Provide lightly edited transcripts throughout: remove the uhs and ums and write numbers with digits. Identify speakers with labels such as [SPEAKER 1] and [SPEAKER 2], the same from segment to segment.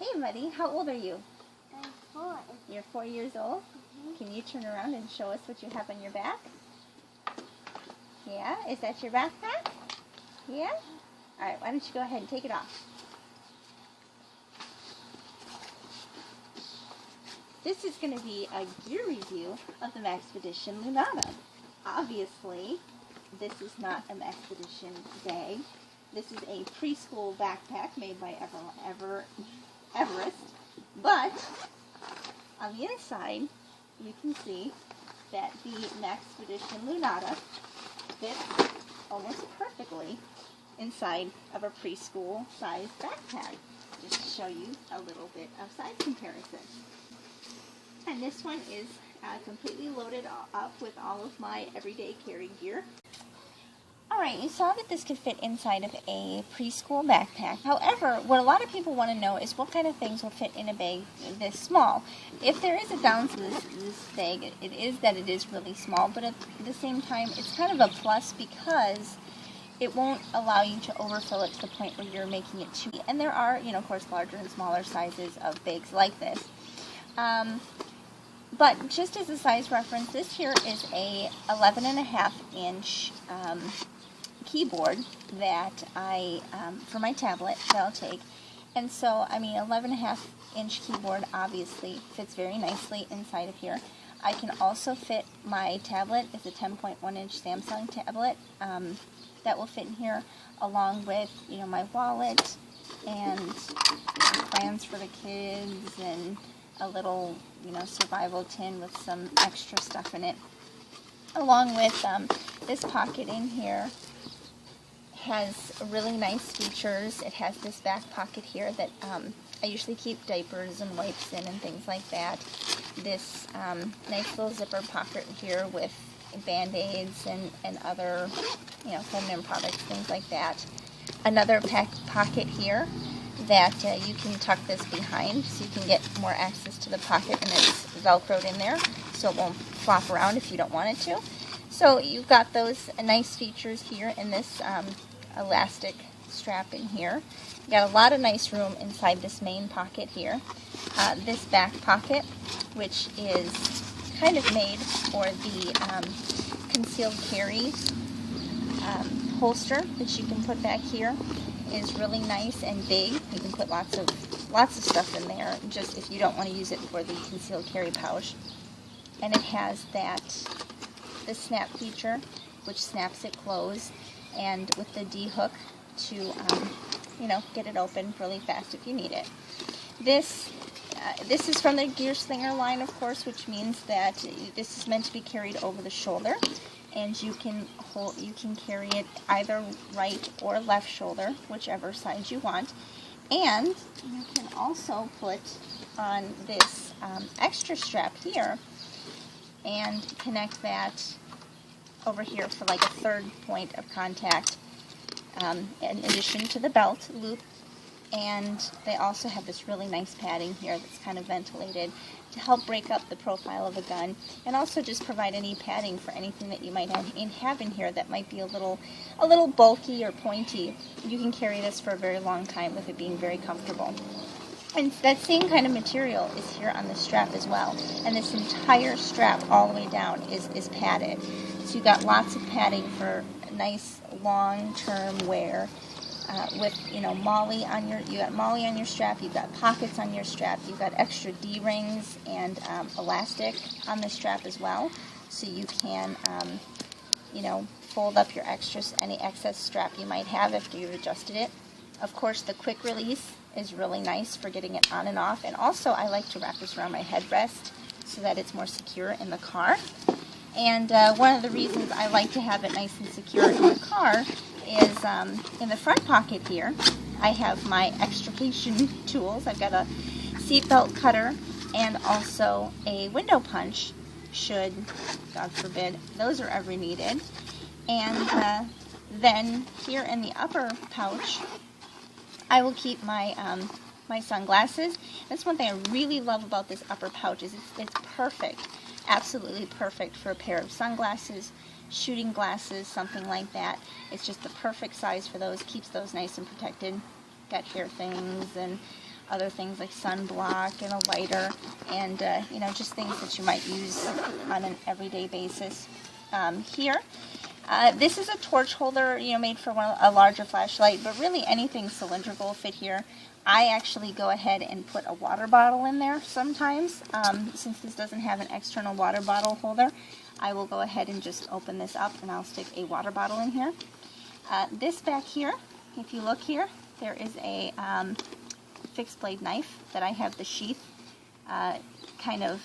[SPEAKER 1] Hey, buddy. How old are you?
[SPEAKER 2] I'm 4.
[SPEAKER 1] You're 4 years old? Can you turn around and show us what you have on your back? Yeah? Is that your backpack? Yeah? Alright, why don't you go ahead and take it off. This is going to be a gear review of the Maxpedition Lunada. Obviously, this is not a Maxpedition bag. This is a preschool backpack made by Everest. But on the inside, you can see that the Maxpedition Lunada fits almost perfectly inside of a preschool sized backpack. Just to show you a little bit of size comparison. And this one is completely loaded up with all of my everyday carry gear. Alright, you saw that this could fit inside of a preschool backpack. However, what a lot of people want to know is what kind of things will fit in a bag this small. If there is a downside to this bag, it is that it is really small, but at the same time, it's kind of a plus because it won't allow you to overfill it to the point where you're making it too. And there are, of course, larger and smaller sizes of bags like this. But just as a size reference, this here is a 11.5-inch keyboard that for my tablet that I'll take. And so, 11.5-inch keyboard obviously fits very nicely inside of here. I can also fit my tablet. It's a 10.1-inch Samsung tablet that will fit in here, along with, my wallet and plans for the kids and a little, survival tin with some extra stuff in it. Along with this pocket in here has really nice features. It has this back pocket here that I usually keep diapers and wipes in and things like that. This nice little zipper pocket here with Band-Aids and other, feminine products, things like that. Another pocket here that you can tuck this behind so you can get more access to the pocket, and it's velcroed in there so it won't flop around if you don't want it to. So you've got those nice features here in this elastic strap in here. You got a lot of nice room inside this main pocket here. This back pocket, which is kind of made for the concealed carry holster that you can put back here, is really nice and big. You can put lots of stuff in there, just if you don't want to use it for the concealed carry pouch. And it has the snap feature, which snaps it closed, and with the D hook to get it open really fast if you need it. This is from the Gearslinger line, of course, which means that this is meant to be carried over the shoulder, and you can carry it either right or left shoulder, whichever side you want. And you can also put on this extra strap here and connect that over here for like a third point of contact, in addition to the belt loop. And they also have this really nice padding here that's kind of ventilated to help break up the profile of a gun, and also just provide any padding for anything that you might have in here that might be a little bulky or pointy. You can carry this for a very long time with it being very comfortable. And that same kind of material is here on the strap as well. And this entire strap all the way down is padded. So you've got lots of padding for nice long-term wear. With MOLLE on your strap, you've got pockets on your strap, you've got extra D-rings and elastic on the strap as well, so you can fold up your any excess strap you might have after you've adjusted it. Of course, the quick release is really nice for getting it on and off, and also I like to wrap this around my headrest so that it's more secure in the car. And one of the reasons I like to have it nice and secure in the car is in the front pocket here, I have my extrication tools. I've got a seatbelt cutter and also a window punch, should, God forbid, those are ever needed. And then here in the upper pouch, I will keep my my sunglasses. That's one thing I really love about this upper pouch, is it's perfect, absolutely perfect for a pair of sunglasses, shooting glasses, something like that. It's just the perfect size for those, keeps those nice and protected. Got hair things and other things like sunblock and a lighter, and you know, just things that you might use on an everyday basis. Here, this is a torch holder, you know, made for a larger flashlight, but really anything cylindrical will fit here. I actually go ahead and put a water bottle in there sometimes. Since this doesn't have an external water bottle holder, I will go ahead and just open this up and I'll stick a water bottle in here. This back here, if you look here, there is a fixed blade knife that I have the sheath kind of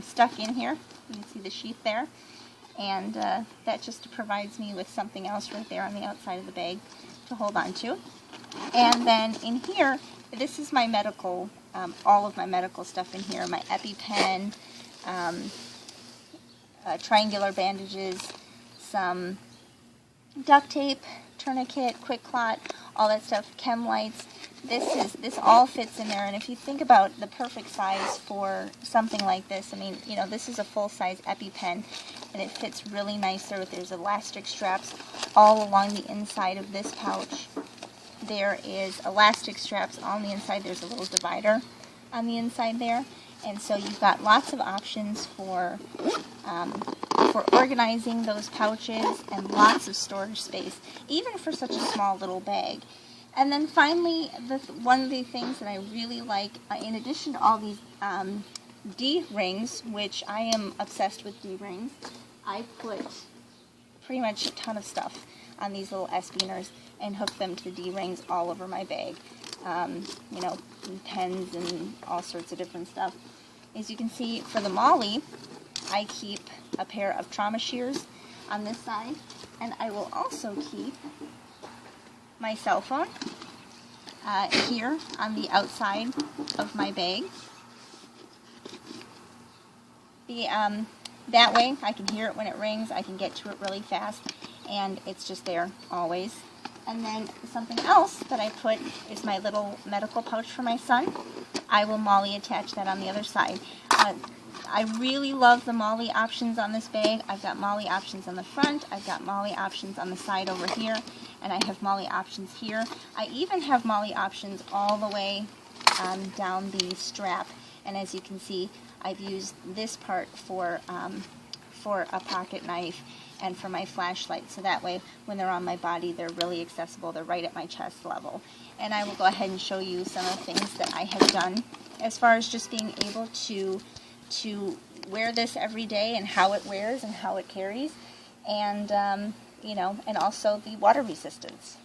[SPEAKER 1] stuck in here. You can see the sheath there, and that just provides me with something else right there on the outside of the bag to hold on to. And then in here, this is my medical, all of my medical stuff in here, my EpiPen, triangular bandages, some duct tape, tourniquet, quick clot, all that stuff, chem lights. This all fits in there, and if you think about the perfect size for something like this, I mean, you know, this is a full-size EpiPen, and it fits really nicely. There's elastic straps all along the inside of this pouch. There is elastic straps on the inside. There's a little divider on the inside there, and so you've got lots of options for organizing those pouches and lots of storage space, even for such a small little bag. And then finally, one of the things that I really like, in addition to all these D-rings, which I am obsessed with D-rings, I put pretty much a ton of stuff on these little S-beaners and hook them to the D-rings all over my bag. You know, pens and all sorts of different stuff. As you can see, for the Molly, I keep a pair of trauma shears on this side, and I will also keep my cell phone here on the outside of my bag. That way I can hear it when it rings, I can get to it really fast, and it's just there always. And then something else that I put is my little medical pouch for my son. I will Molly attach that on the other side. I really love the Molly options on this bag. I've got Molly options on the front, I've got Molly options on the side over here, and I have Molly options here. I even have Molly options all the way down the strap, and as you can see, I've used this part for a pocket knife and for my flashlight, so that way when they're on my body they're really accessible, they're right at my chest level. And I will go ahead and show you some of the things that I have done as far as just being able to wear this every day, and how it wears and how it carries, and you know, and also the water resistance.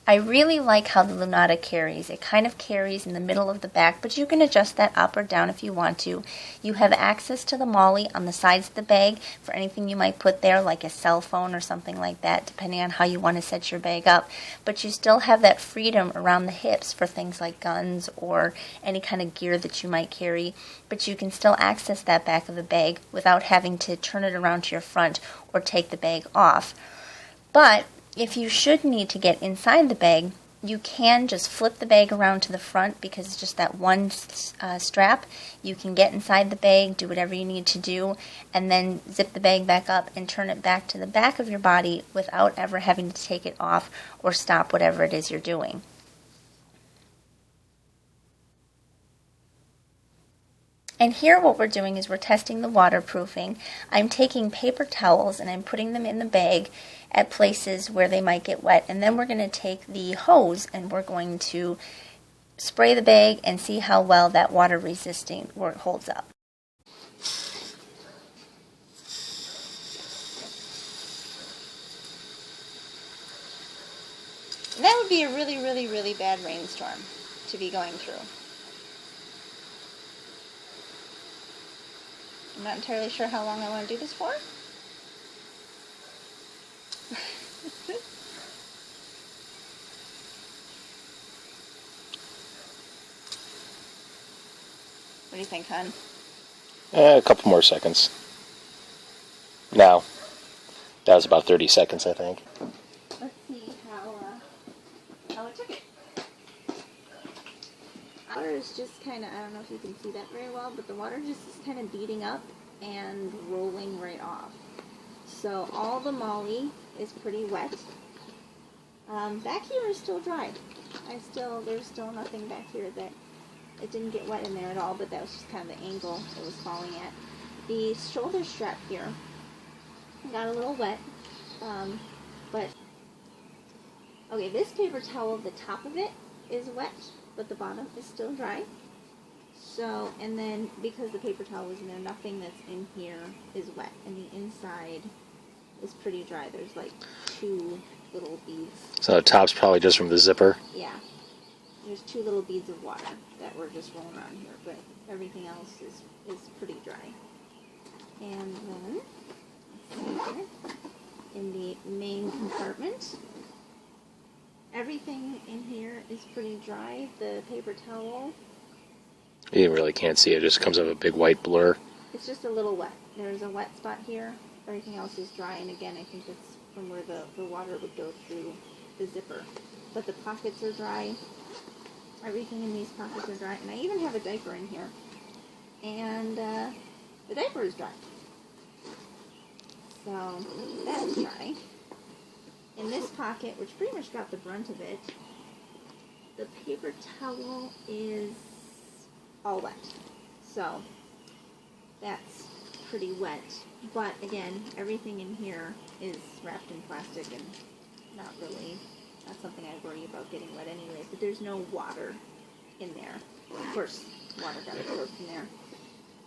[SPEAKER 1] I really like how the Lunada carries. It kind of carries in the middle of the back, but you can adjust that up or down if you want to. You have access to the Molly on the sides of the bag for anything you might put there, like a cell phone or something like that, depending on how you want to set your bag up. But you still have that freedom around the hips for things like guns or any kind of gear that you might carry. But you can still access that back of the bag without having to turn it around to your front or take the bag off. But if you should need to get inside the bag, you can just flip the bag around to the front because it's just that one strap. You can get inside the bag, do whatever you need to do, and then zip the bag back up and turn it back to the back of your body without ever having to take it off or stop whatever it is you're doing. And here what we're doing is we're testing the waterproofing. I'm taking paper towels and I'm putting them in the bag at places where they might get wet, and then we're going to take the hose and we're going to spray the bag and see how well that water resisting work holds up. That would be a really, really, really bad rainstorm to be going through. I'm not entirely sure how long I want to do this for. What do you think, hon?
[SPEAKER 2] A couple more seconds. Now, that was about 30 seconds, I think.
[SPEAKER 1] Let's see how it took it. Water is just kind of, I don't know if you can see that very well, but the water just is kind of beating up and rolling right off. So all the Molly is pretty wet. Back here is still dry. There's still nothing back here that it didn't get wet in there at all, but that was just kind of the angle it was falling at. The shoulder strap here got a little wet, but okay, this paper towel, the top of it is wet, but the bottom is still dry. So, and then because the paper towel was in there, nothing that's in here is wet, and the inside is pretty dry. There's like 2 little beads.
[SPEAKER 2] So the top's probably just from the zipper?
[SPEAKER 1] Yeah. There's 2 little beads of water that were just rolling around here, but everything else is pretty dry. And then, here, in the main compartment, everything in here is pretty dry. The paper towel,
[SPEAKER 2] You really can't see it. It just comes up a big white blur.
[SPEAKER 1] it's just a little wet. There's a wet spot here. Everything else is dry, and again, I think that's from where the water would go through the zipper. But the pockets are dry. Everything in these pockets are dry, and I even have a diaper in here. And the diaper is dry. So that's dry. In this pocket, which pretty much got the brunt of it, the paper towel is all wet. So that's pretty wet. But again, everything in here is wrapped in plastic and not something I worry about getting wet anyway. But there's no water in there. Of course, water got absorbed in there.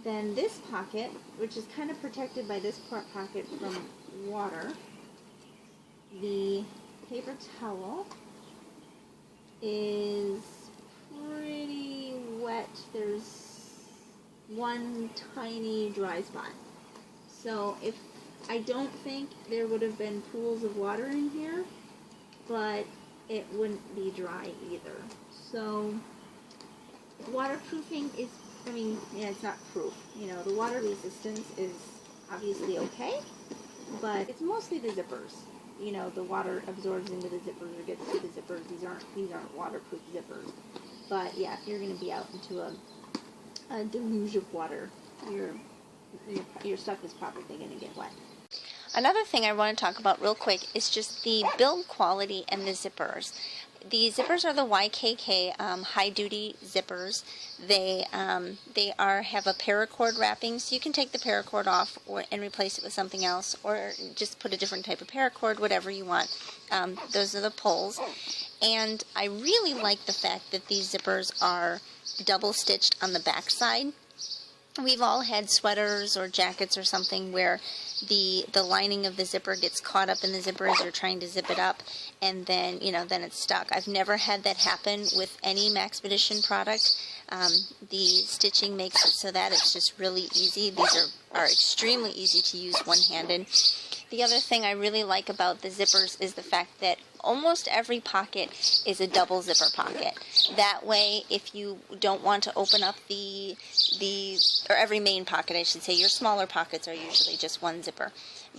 [SPEAKER 1] Then this pocket, which is kind of protected by this pocket from water, the paper towel is pretty wet. There's one tiny dry spot. So I don't think there would have been pools of water in here, but it wouldn't be dry either. So waterproofing is, it's not proof. The water resistance is obviously okay, but it's mostly the zippers. The water absorbs into the zippers or gets to the zippers. These aren't waterproof zippers. But yeah, if you're going to be out into a deluge of water, your stuff is probably going to get wet. Another thing I want to talk about real quick is just the build quality and the zippers. The zippers are the YKK high duty zippers. They have a paracord wrapping, so you can take the paracord off and replace it with something else, or just put a different type of paracord, whatever you want. Those are the pulls. And I really like the fact that these zippers are double stitched on the back side. We've all had sweaters or jackets or something where the lining of the zipper gets caught up in the zipper as you're trying to zip it up, and then then it's stuck. I've never had that happen with any Maxpedition product. The stitching makes it so that it's just really easy. These are extremely easy to use one-handed. The other thing I really like about the zippers is the fact that almost every pocket is a double zipper pocket. That way, if you don't want to open up or every main pocket, I should say, your smaller pockets are usually just one zipper.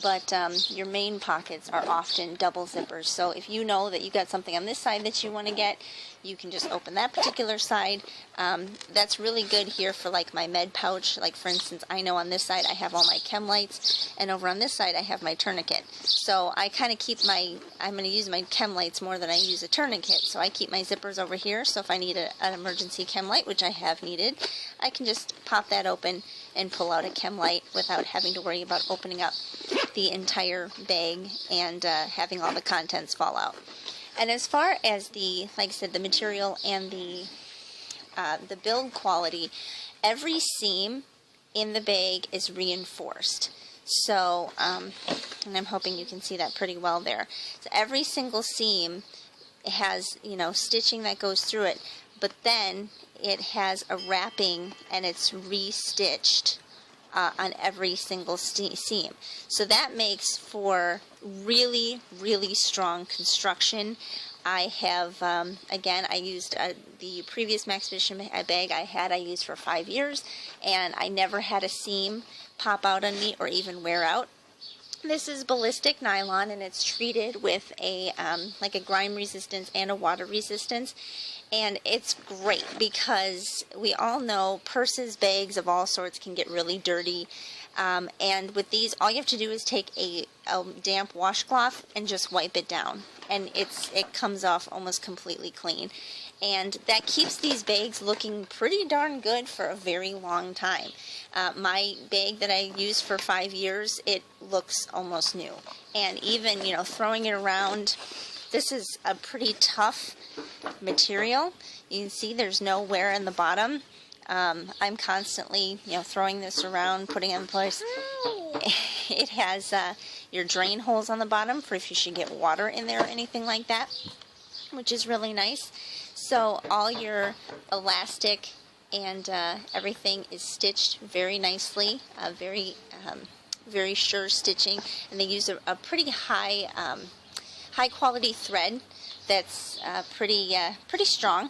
[SPEAKER 1] But your main pockets are often double zippers. So if you know that you got something on this side that you want to get, you can just open that particular side. That's really good here for like my med pouch. Like for instance, I know on this side I have all my chem lights, and over on this side I have my tourniquet. So I kind of keep I'm going to use my chem lights more than I use a tourniquet. So I keep my zippers over here. So if I need an emergency chem light, which I have needed, I can just pop that open and pull out a chem light without having to worry about opening up the entire bag and having all the contents fall out. And as far as like I said, the material and the build quality, every seam in the bag is reinforced. So, and I'm hoping you can see that pretty well there. So every single seam has, stitching that goes through it, but then it has a wrapping and it's re-stitched on every single seam. So that makes for really, really strong construction. I have, again, I used the previous Maxpedition bag I used for 5 years, and I never had a seam pop out on me or even wear out. This is ballistic nylon, and it's treated with like a grime resistance and a water resistance. And it's great because we all know purses, bags of all sorts can get really dirty. And with these, all you have to do is take a damp washcloth and just wipe it down, and it comes off almost completely clean. And that keeps these bags looking pretty darn good for a very long time. My bag that I used for 5 years, it looks almost new. And even, you know, throwing it around, this is a pretty tough material. You can see there's no wear in the bottom. I'm constantly, you know, throwing this around, putting it in place. It has your drain holes on the bottom for if you should get water in there or anything like that, which is really nice. So all your elastic and everything is stitched very nicely, very sure stitching, and they use a pretty high quality thread that's pretty strong.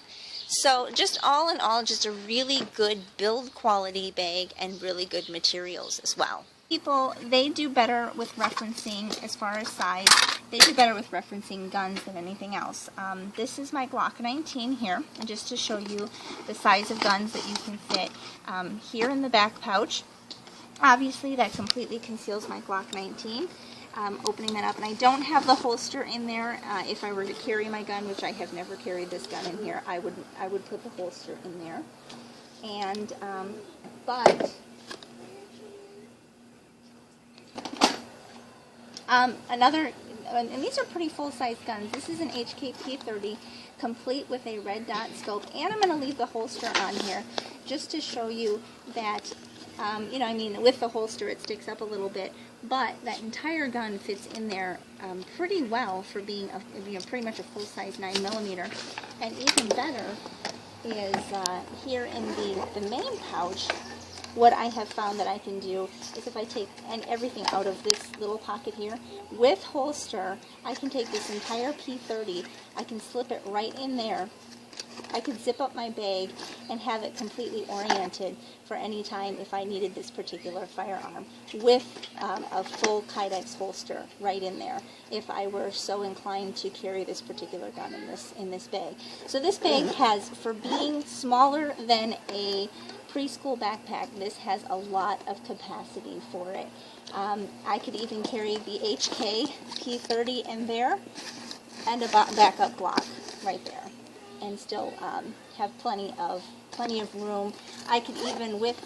[SPEAKER 1] So just all in all, just a really good build quality bag and really good materials as well. People, they do better with referencing as far as size. They do better with referencing guns than anything else. This is my Glock 19 here, and just to show you the size of guns that you can fit here in the back pouch. Obviously, that completely conceals my Glock 19. Opening that up, and I don't have the holster in there. If I were to carry my gun, which I have never carried this gun in here, I would put the holster in there. And and these are pretty full-size guns. This is an HK-P30, complete with a red dot scope, and I'm going to leave the holster on here just to show you that. You know, I mean, with the holster it sticks up a little bit, but that entire gun fits in there pretty well for being pretty much a full-size 9mm. And even better is here in the main pouch, what I have found that I can do is if I take everything out of this little pocket here, with holster, I can take this entire P30, I can slip it right in there. I could zip up my bag and have it completely oriented for any time if I needed this particular firearm, with a full Kydex holster right in there if I were so inclined to carry this particular gun in this bag. So this bag has, for being smaller than a preschool backpack, this has a lot of capacity for it. I could even carry the HK P30 in there and a backup Glock right there, and still have plenty of room. I could even, with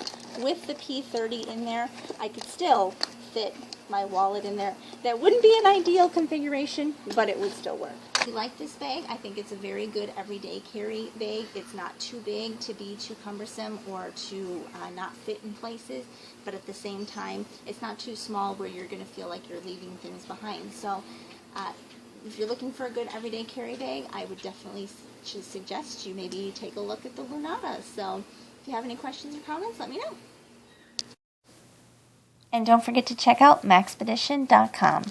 [SPEAKER 1] the P30 in there, I could still fit my wallet in there. That wouldn't be an ideal configuration, but it would still work. If you like this bag, I think it's a very good everyday carry bag. It's not too big to be too cumbersome or to not fit in places, but at the same time, it's not too small where you're going to feel like you're leaving things behind. So if you're looking for a good everyday carry bag, I would definitely suggest you maybe take a look at the Lunada. So if you have any questions or comments, let me know. And don't forget to check out Maxpedition.com.